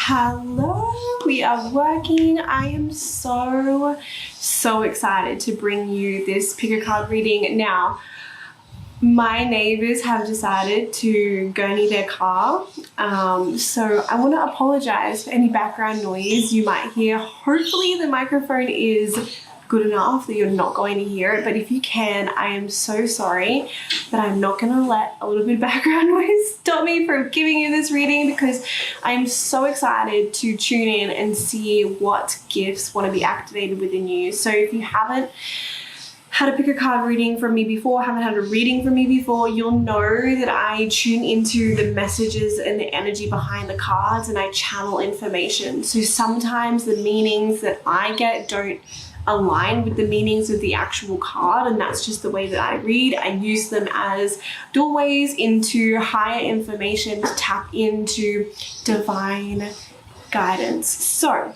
Hello, we are working. I am so excited to bring you this pick a card reading. Now, my neighbors have decided to gurney their car, so I want to apologize for any background noise you might hear. Hopefully the microphone is good enough that you're not going to hear it, but if you can, I am so sorry, but I'm not going to let a little bit of background noise stop me from giving you this reading, because I'm so excited to tune in and see what gifts want to be activated within you. So if you haven't had a pick a card reading from me before, haven't had a reading from me before, you'll know that I tune into the messages and the energy behind the cards and I channel information. So sometimes the meanings that I get don't align with the meanings of the actual card, and that's just the way that I read. I use them as doorways into higher information to tap into divine guidance. So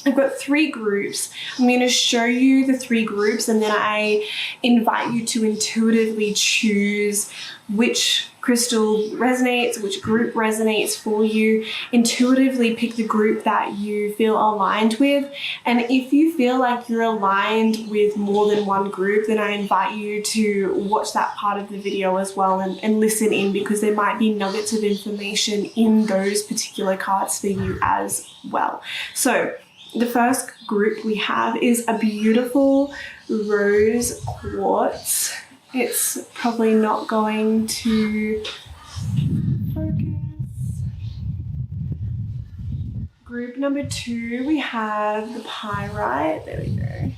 I've got 3 groups. I'm going to show you the 3 groups, and then I invite you to intuitively choose which crystal resonates, which group resonates for you. Intuitively pick the group that you feel aligned with. And if you feel like you're aligned with more than one group, then I invite you to watch that part of the video as well and listen in, because there might be nuggets of information in those particular cards for you as well. So the first group we have is a beautiful rose quartz. It's probably not going to focus. Group number 2, we have the pyrite. There we go.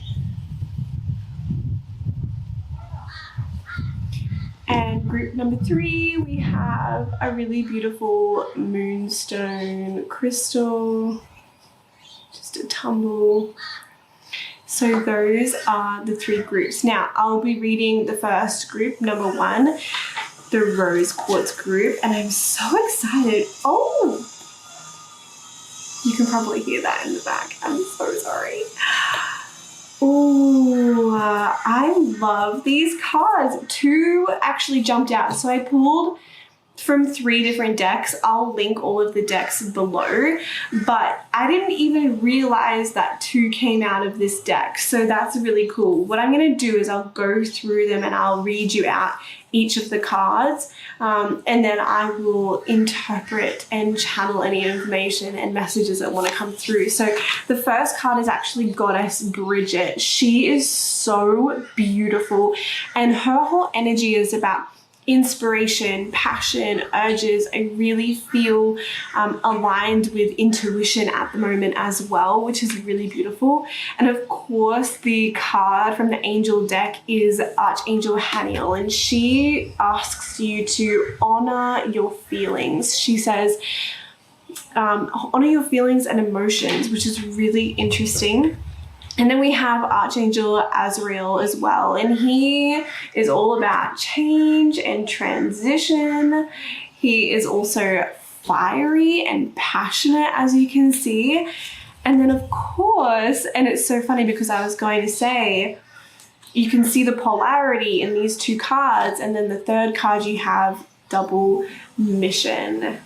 And group number 3, we have a really beautiful moonstone crystal. Just a tumble. So those are the 3 groups. Now I'll be reading the first group, number 1, the rose quartz group, and I'm so excited. Oh, you can probably hear that in the back. I'm so sorry. Oh, I love these cards. 2 actually jumped out. So I pulled from 3 different decks. I'll link all of the decks below, but I didn't even realize that 2 came out of this deck. So that's really cool. What I'm going to do is I'll go through them and I'll read you out each of the cards, and then I will interpret and channel any information and messages that want to come through. So the first card is actually Goddess Bridget. She is so beautiful, and her whole energy is about inspiration, passion, urges. I really feel aligned with intuition at the moment as well, which is really beautiful. And of course, the card from the angel deck is Archangel Haniel, and she asks you to honor your feelings. She says, honor your feelings and emotions, which is really interesting. And then we have Archangel Azrael as well, and he is all about change and transition. He is also fiery and passionate, as you can see. And then of course, and it's so funny because I was going to say, you can see the polarity in these 2 cards, and then the third card you have double mission.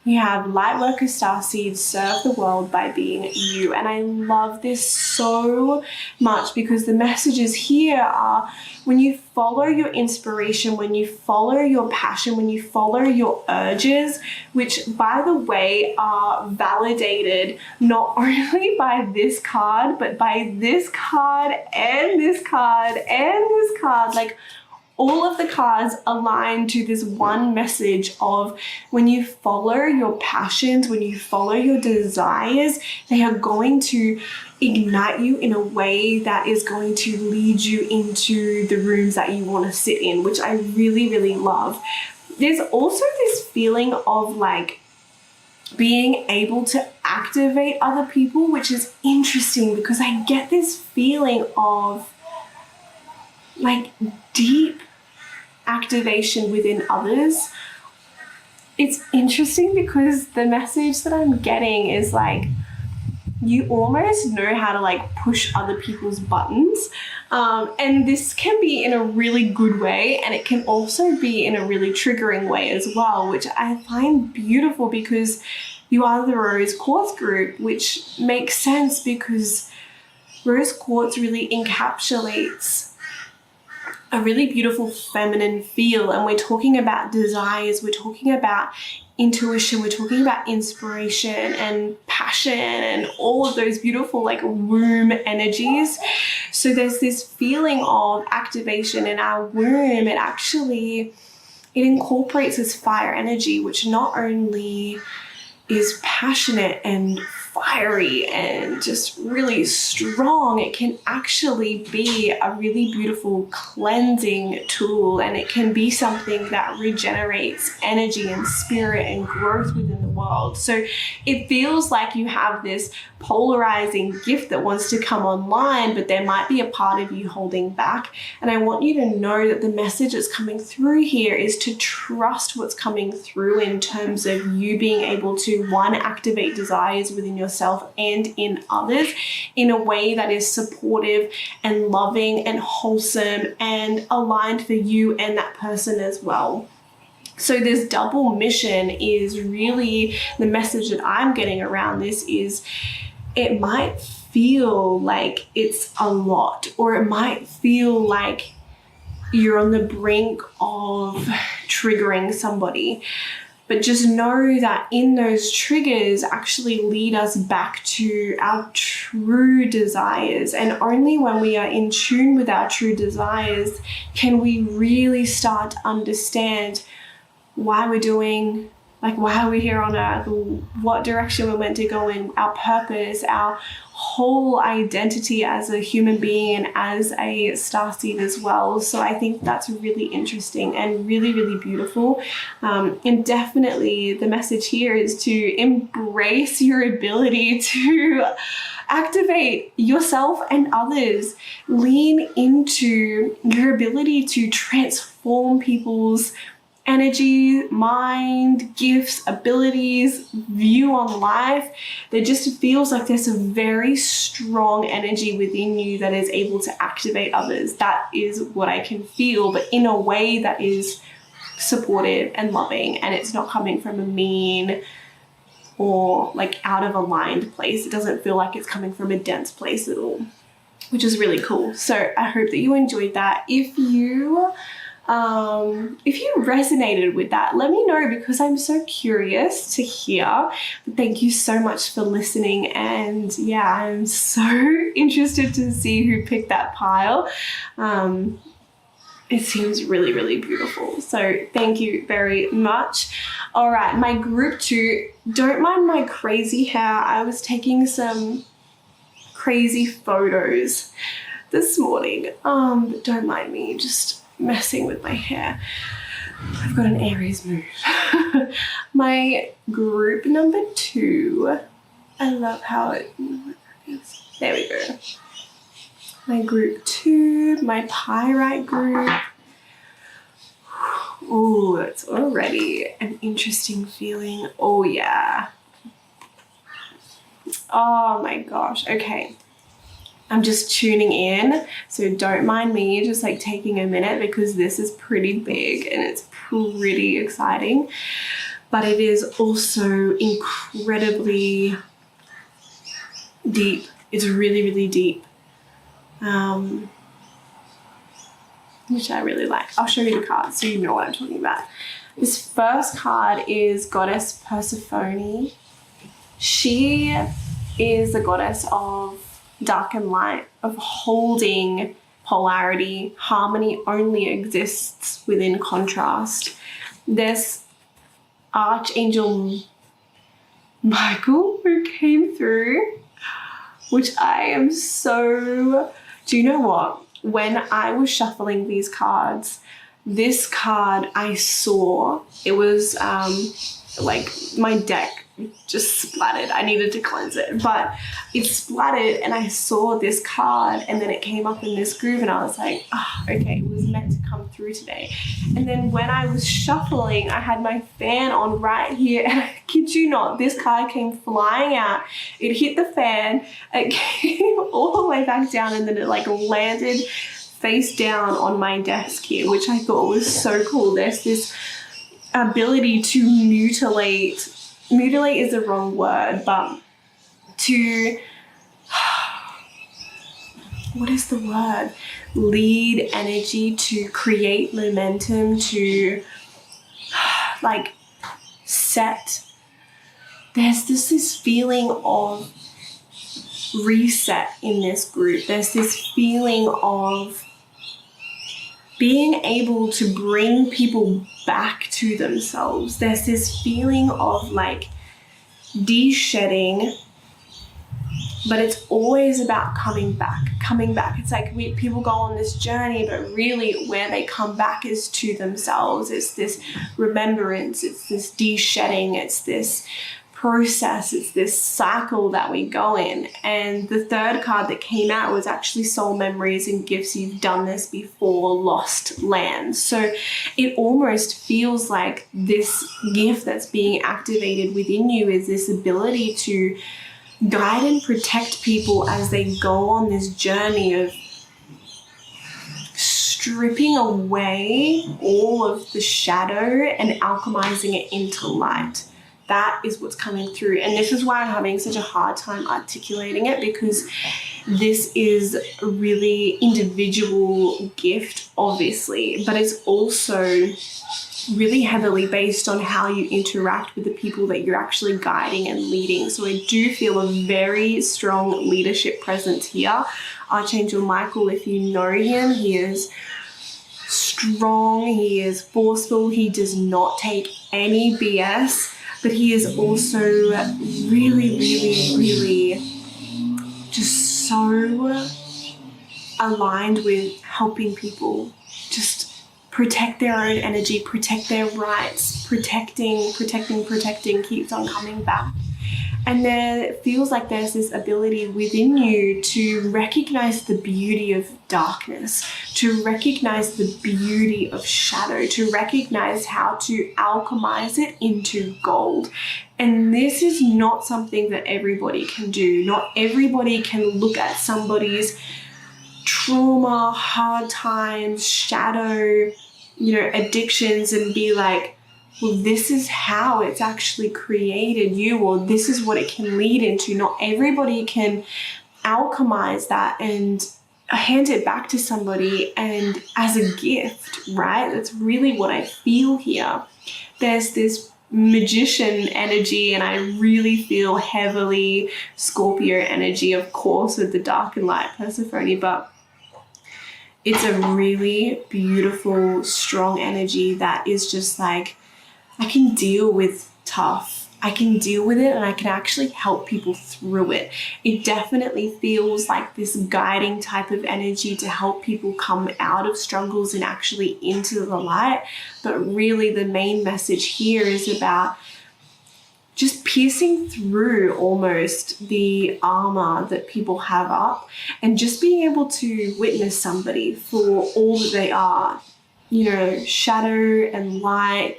You have Lightworker Starseed, serve the world by being you. And I love this so much because the messages here are, when you follow your inspiration, when you follow your passion, when you follow your urges, which by the way are validated not only by this card, but by this card and this card and this card, like all of the cards align to this one message of, when you follow your passions, when you follow your desires, they are going to ignite you in a way that is going to lead you into the rooms that you want to sit in, which I really, really love. There's also this feeling of like being able to activate other people, which is interesting because I get this feeling of like deep activation within others. It's interesting because the message that I'm getting is like, you almost know how to like push other people's buttons. And this can be in a really good way, and it can also be in a really triggering way as well, which I find beautiful because you are the Rose Quartz group, which makes sense because Rose Quartz really encapsulates a really beautiful feminine feel. And we're talking about desires, we're talking about intuition, we're talking about inspiration and passion and all of those beautiful like womb energies. So there's this feeling of activation in our womb. It incorporates this fire energy, which not only is passionate and fiery and just really strong, it can actually be a really beautiful cleansing tool, and it can be something that regenerates energy and spirit and growth within the world. So it feels like you have this polarizing gift that wants to come online, but there might be a part of you holding back. And I want you to know that the message that's coming through here is to trust what's coming through in terms of you being able to, one, activate desires within yourself and in others in a way that is supportive and loving and wholesome and aligned for you and that person as well. So this double mission is really the message that I'm getting around this. Is it might feel like it's a lot, or it might feel like you're on the brink of triggering somebody. But just know that in those triggers actually lead us back to our true desires. And only when we are in tune with our true desires can we really start to understand why we're doing, like why are we here on earth, what direction we're meant to go in, our purpose, our whole identity as a human being and as a starseed as well. So I think that's really interesting and really, really beautiful. And definitely the message here is to embrace your ability to activate yourself and others. Lean into your ability to transform people's energy, mind, gifts, abilities, view on life. There just feels like there's a very strong energy within you that is able to activate others. That is what I can feel, but in a way that is supportive and loving, and it's not coming from a mean or like out of aligned place. It doesn't feel like it's coming from a dense place at all, which is really cool. So I hope that you enjoyed that. If you resonated with that, let me know, because I'm so curious to hear. But thank you so much for listening, and yeah, I'm so interested to see who picked that pile. It seems really, really beautiful. So thank you very much. All right, my group 2, don't mind my crazy hair. I was taking some crazy photos this morning, but don't mind me just messing with my hair. I've got an Aries mood. My group number 2, I love how it is. There we go. My group 2, my Pyrite group. Oh, that's already an interesting feeling. Oh yeah. Oh my gosh. Okay. I'm just tuning in, so don't mind me just like taking a minute, because this is pretty big and it's pretty exciting, but it is also incredibly deep. It's really, really deep, which I really like. I'll show you the cards so you know what I'm talking about. This first card is Goddess Persephone. She is the goddess of dark and light, of holding polarity. Harmony only exists within contrast. There's Archangel Michael who came through, which I am so... Do you know what? When I was shuffling these cards, this card I saw, it was like my deck just splattered. I needed to cleanse it, but it splattered and I saw this card, and then it came up in this groove, and I was like, oh, okay, it was meant to come through today. And then when I was shuffling, I had my fan on right here, and I kid you not, this card came flying out. It hit the fan, it came all the way back down, and then it like landed face down on my desk here, which I thought was so cool. There's this ability to mutilate mutilate is the wrong word, but to, what is the word? Lead energy, to create momentum, to like set. There's this feeling of reset in this group. There's this feeling of being able to bring people back to themselves. There's this feeling of like de-shedding, but it's always about coming back. It's like people go on this journey, but really where they come back is to themselves. It's this remembrance, it's this de-shedding, it's this process, it's this cycle that we go in. And the third card that came out was actually soul memories and gifts. You've done this before, lost lands. So it almost feels like this gift that's being activated within you is this ability to guide and protect people as they go on this journey of stripping away all of the shadow and alchemizing it into light. That is what's coming through. And this is why I'm having such a hard time articulating it, because this is a really individual gift, obviously, but it's also really heavily based on how you interact with the people that you're actually guiding and leading. So I do feel a very strong leadership presence here. Archangel Michael, if you know him, he is strong, he is forceful, he does not take any BS. But he is also really, really, really just so aligned with helping people just protect their own energy, protect their rights, protecting, keeps on coming back. And then it feels like there's this ability within you to recognize the beauty of darkness, to recognize the beauty of shadow, to recognize how to alchemize it into gold. And this is not something that everybody can do. Not everybody can look at somebody's trauma, hard times, shadow, addictions and be like, well, this is how it's actually created you, or this is what it can lead into. Not everybody can alchemize that and hand it back to somebody and as a gift, right? That's really what I feel here. There's this magician energy, and I really feel heavily Scorpio energy, of course, with the dark and light Persephone, but it's a really beautiful, strong energy that is just like, I can deal with tough. I can deal with it and I can actually help people through it. It definitely feels like this guiding type of energy to help people come out of struggles and actually into the light. But really the main message here is about just piercing through almost the armor that people have up and just being able to witness somebody for all that they are. Shadow and light,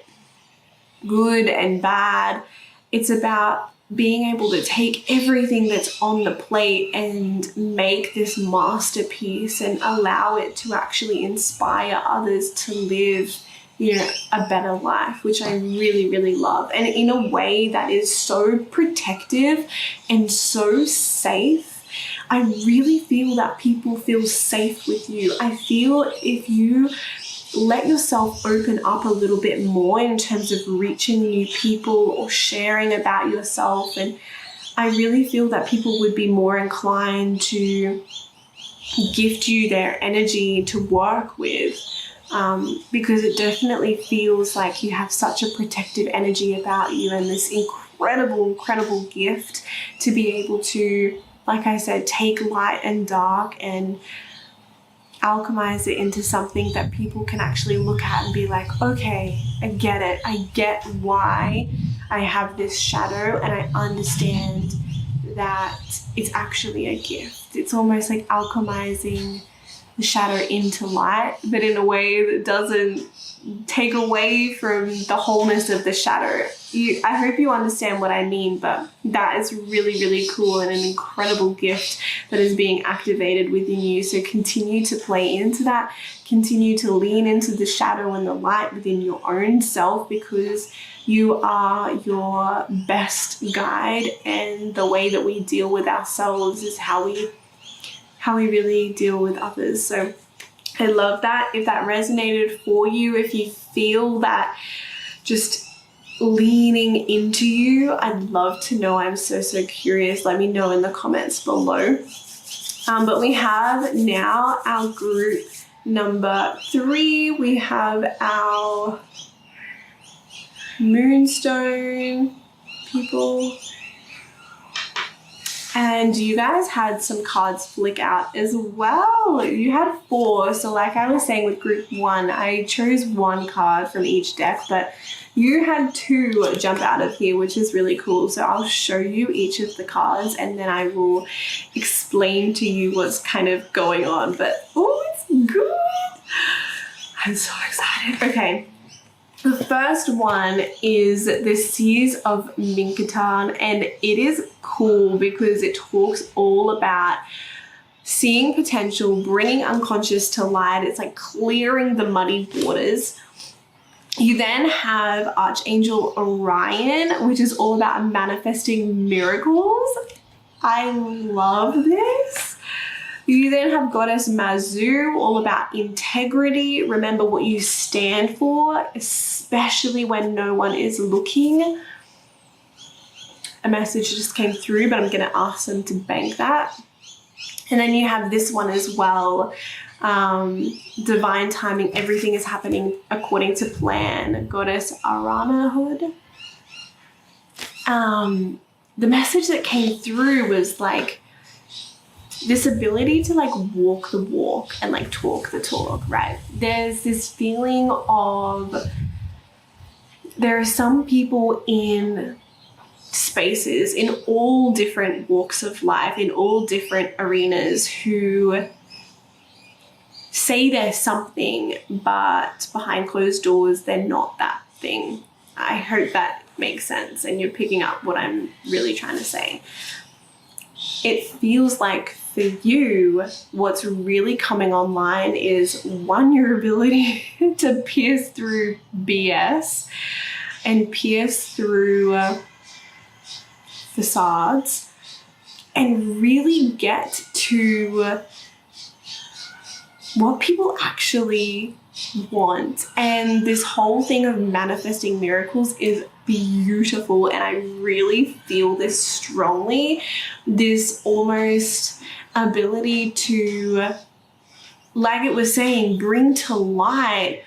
good and bad. It's about being able to take everything that's on the plate and make this masterpiece and allow it to actually inspire others to live, a better life, which I really, really love. And in a way that is so protective and so safe. I really feel that people feel safe with you. I feel if you let yourself open up a little bit more in terms of reaching new people or sharing about yourself, and I really feel that people would be more inclined to gift you their energy to work with, because it definitely feels like you have such a protective energy about you and this incredible gift to be able to, like I said, take light and dark and alchemize it into something that people can actually look at and be like, okay, I get it. I get why I have this shadow, and I understand that it's actually a gift. It's almost like alchemizing the shadow into light, but in a way that doesn't take away from the wholeness of the shadow. I hope you understand what I mean, but that is really, really cool and an incredible gift that is being activated within you. So continue to play into that, continue to lean into the shadow and the light within your own self, because you are your best guide, and the way that we deal with ourselves is how we really deal with others. So I love that. If that resonated for you, if you feel that just leaning into you, I'd love to know. I'm so curious. Let me know in the comments below. But we have now our group number 3. We have our Moonstone people. And you guys had some cards flick out as well. You had 4. So like I was saying with group 1, I chose 1 card from each deck, but you had 2 jump out of here, which is really cool. So I'll show you each of the cards and then I will explain to you what's kind of going on. But oh, it's good. I'm so excited. Okay. The first one is the Seas of Minkatan, and it is cool because it talks all about seeing potential, bringing unconscious to light. It's like clearing the muddy waters. You then have Archangel Orion, which is all about manifesting miracles. I love this. You then have Goddess Mazu, all about integrity. Remember what you stand for, especially when no one is looking. A message just came through, but I'm going to ask them to bank that. And then you have this one as well. Divine timing. Everything is happening according to plan. Goddess Arana Hood. The message that came through was like, this ability to like walk the walk and like talk the talk, right? There's this feeling of, there are some people in spaces in all different walks of life, in all different arenas, who say they're something, but behind closed doors, they're not that thing. I hope that makes sense and you're picking up what I'm really trying to say. It feels like for you, what's really coming online is, 1, your ability to pierce through BS and pierce through facades and really get to what people actually want. And this whole thing of manifesting miracles is beautiful, and I really feel this strongly, this almost ability to, like it was saying, bring to light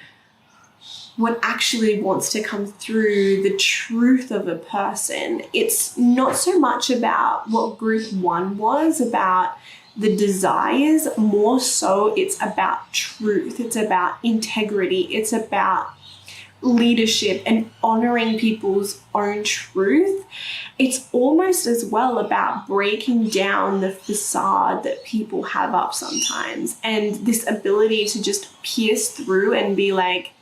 what actually wants to come through, the truth of a person. It's not so much about what group 1 was about, the desires, more so it's about truth, it's about integrity, it's about leadership and honoring people's own truth. It's almost as well about breaking down the facade that people have up sometimes, and this ability to just pierce through and be like,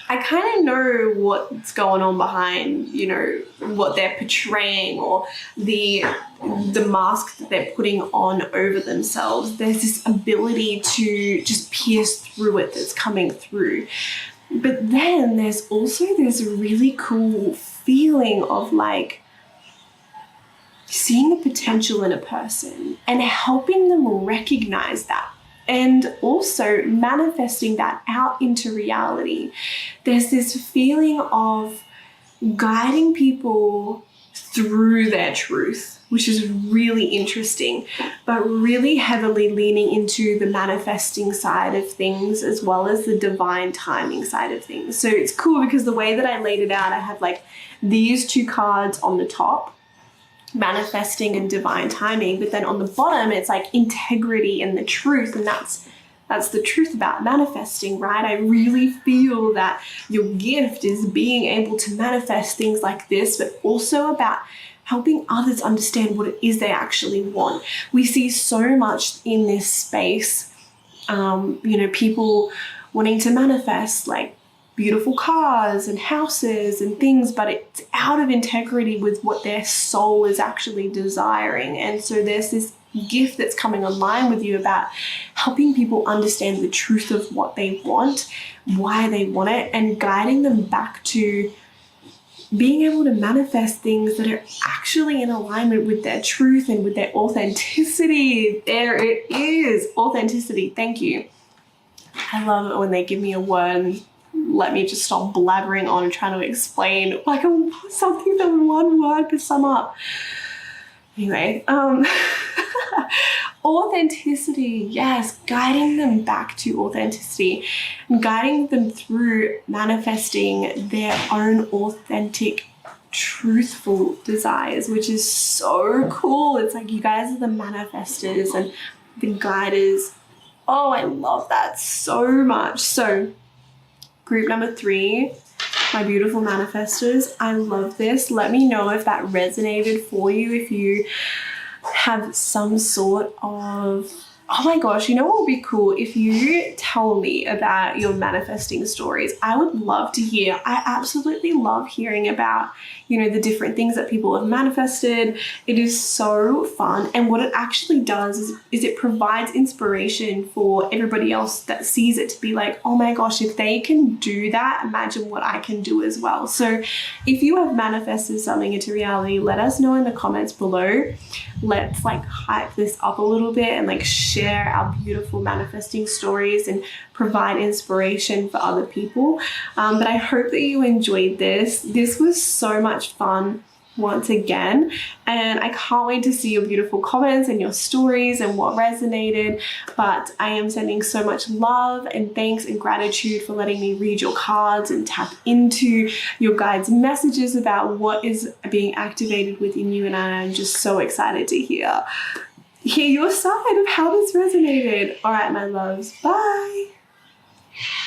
I kind of know what's going on behind, you know, what they're portraying, or the mask that they're putting on over themselves. There's this ability to just pierce through it that's coming through. But then there's also this really cool feeling of like seeing the potential in a person and helping them recognize that, and also manifesting that out into reality. There's this feeling of guiding people through their truth, which is really interesting, but really heavily leaning into the manifesting side of things as well as the divine timing side of things. So it's cool because the way that I laid it out, I have like these 2 cards on the top, manifesting and divine timing, but then on the bottom it's like integrity and the truth, and that's the truth about manifesting, right? I really feel that your gift is being able to manifest things like this, but also about helping others understand what it is they actually want. We see so much in this space, people wanting to manifest like beautiful cars and houses and things, but it's out of integrity with what their soul is actually desiring. And so there's this gift that's coming online with you about helping people understand the truth of what they want, why they want it, and guiding them back to being able to manifest things that are actually in alignment with their truth and with their authenticity. There it is, authenticity. Thank you. I love it when they give me a word and let me just stop blabbering on and trying to explain like something that one word could sum up. Anyway, authenticity, yes, guiding them back to authenticity and guiding them through manifesting their own authentic, truthful desires, which is so cool. It's like you guys are the manifestors and the guiders. Oh, I love that so much. So group number 3, my beautiful manifestors, I love this. Let me know if that resonated for you, if you have some sort of, oh my gosh, you know what would be cool? If you tell me about your manifesting stories. I would love to hear. I absolutely love hearing about, the different things that people have manifested. It is so fun. And what it actually does is it provides inspiration for everybody else that sees it to be like, oh my gosh, if they can do that, imagine what I can do as well. So if you have manifested something into reality, let us know in the comments below. Let's hype this up a little bit and share our beautiful manifesting stories and provide inspiration for other people. But I hope that you enjoyed this. This was so much fun once again, and I can't wait to see your beautiful comments and your stories and what resonated. But I am sending so much love and thanks and gratitude for letting me read your cards and tap into your guides' messages about what is being activated within you, and I am just so excited to hear your side of how this resonated. All right, my loves, bye.